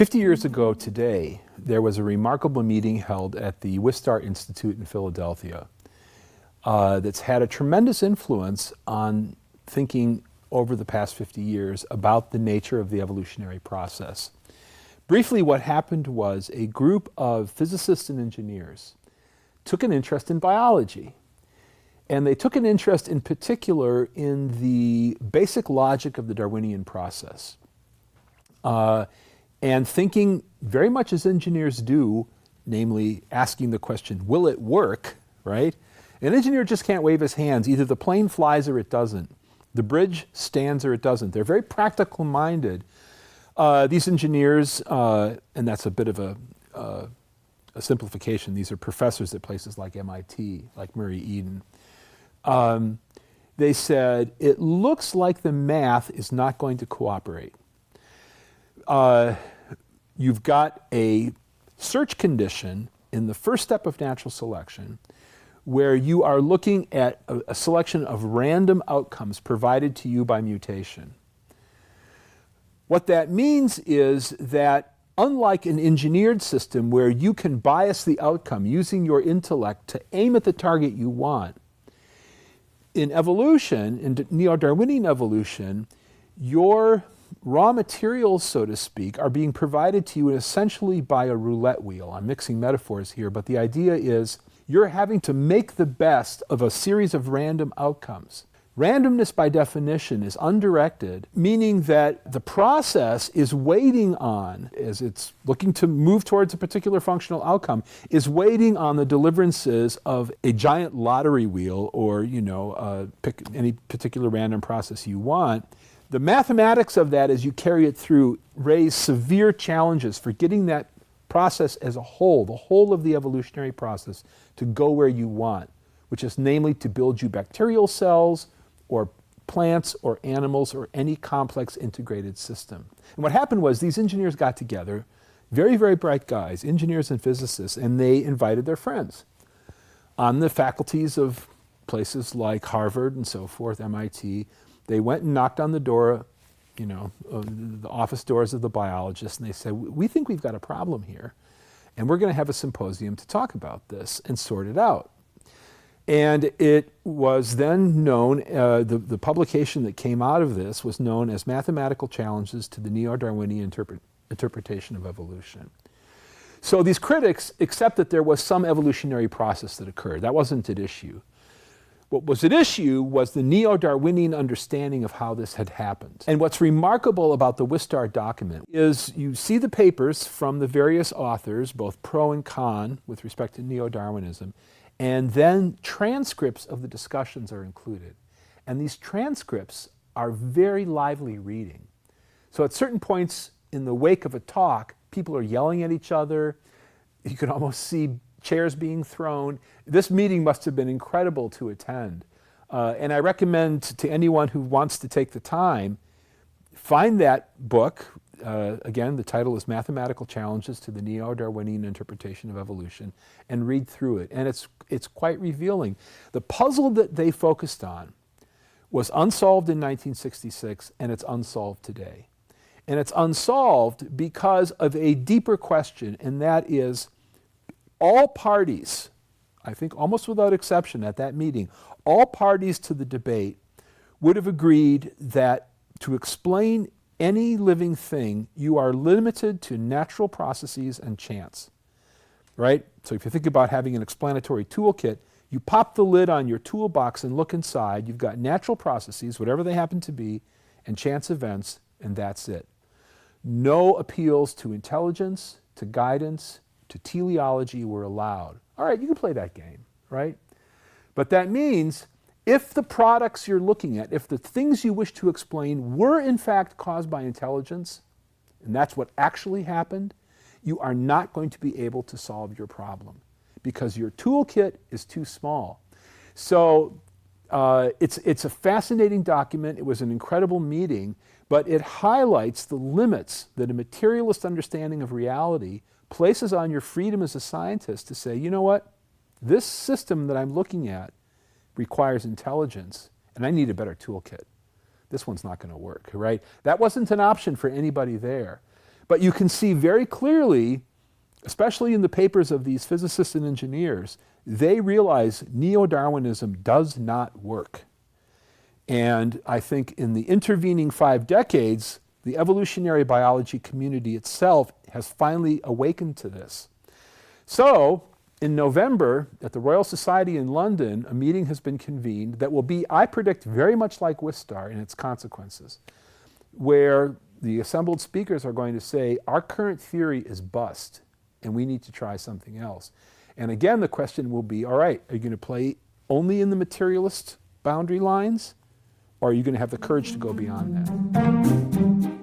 50 years ago today, there was a remarkable meeting held at the Wistar Institute in Philadelphia that's had a tremendous influence on thinking over the past 50 years about the nature of the evolutionary process. Briefly, what happened was a group of physicists and engineers took an interest in biology. And they took an interest in particular in the basic logic of the Darwinian process. And thinking very much as engineers do, namely asking the question, will it work, right? An engineer just can't wave his hands. Either the plane flies or it doesn't. The bridge stands or it doesn't. They're very practical minded. These engineers, and that's a bit of a simplification, these are professors at places like MIT, like Murray Eden. They said, it looks like the math is not going to cooperate. You've got a search condition in the first step of natural selection where you are looking at a selection of random outcomes provided to you by mutation. What that means is that unlike an engineered system where you can bias the outcome using your intellect to aim at the target you want, in evolution, in neo-Darwinian evolution, your raw materials, so to speak, are being provided to you essentially by a roulette wheel. I'm mixing metaphors here, but the idea is you're having to make the best of a series of random outcomes. Randomness, by definition, is undirected, meaning that the process is waiting on, as it's looking to move towards a particular functional outcome, is waiting on the deliverances of a giant lottery wheel or, pick any particular random process you want. The mathematics of that, as you carry it through, raise severe challenges for getting that process as a whole, the whole of the evolutionary process, to go where you want, which is namely to build you bacterial cells, or plants or animals or any complex integrated system. And what happened was these engineers got together, very, very bright guys, engineers and physicists, and they invited their friends on the faculties of places like Harvard and so forth, MIT. They went and knocked on the door, the office doors of the biologists, and they said, we think we've got a problem here, and we're going to have a symposium to talk about this and sort it out. And it was then known, the publication that came out of this was known as Mathematical Challenges to the Neo-Darwinian Interpretation of Evolution. So these critics accept that there was some evolutionary process that occurred. That wasn't at issue. What was at issue was the neo-Darwinian understanding of how this had happened. And what's remarkable about the Wistar document is you see the papers from the various authors, both pro and con, with respect to neo-Darwinism, and then transcripts of the discussions are included. And these transcripts are very lively reading. So at certain points in the wake of a talk, people are yelling at each other. You can almost see chairs being thrown. This meeting must have been incredible to attend. And I recommend to anyone who wants to take the time, find that book. Again, the title is Mathematical Challenges to the Neo-Darwinian Interpretation of Evolution, and read through it. And it's quite revealing. The puzzle that they focused on was unsolved in 1966, and it's unsolved today. And it's unsolved because of a deeper question, and that is all parties, I think almost without exception at that meeting, all parties to the debate would have agreed that to explain any living thing, you are limited to natural processes and chance, right? So if you think about having an explanatory toolkit, you pop the lid on your toolbox and look inside. You've got natural processes, whatever they happen to be, and chance events, and that's it. No appeals to intelligence, to guidance, to teleology were allowed. All right, you can play that game, right? But that means if the products you're looking at, if the things you wish to explain were in fact caused by intelligence, and that's what actually happened, you are not going to be able to solve your problem because your toolkit is too small. So it's a fascinating document. It was an incredible meeting, but it highlights the limits that a materialist understanding of reality places on your freedom as a scientist to say, you know what, this system that I'm looking at requires intelligence, and I need a better toolkit. This one's not going to work, right? That wasn't an option for anybody there. But you can see very clearly, especially in the papers of these physicists and engineers, they realize neo-Darwinism does not work. And I think in the intervening 5 decades, the evolutionary biology community itself has finally awakened to this. So, in November, at the Royal Society in London, a meeting has been convened that will be, I predict, very much like Wistar in its consequences, where the assembled speakers are going to say, our current theory is bust, and we need to try something else. And again, the question will be, all right, are you going to play only in the materialist boundary lines, or are you going to have the courage to go beyond that?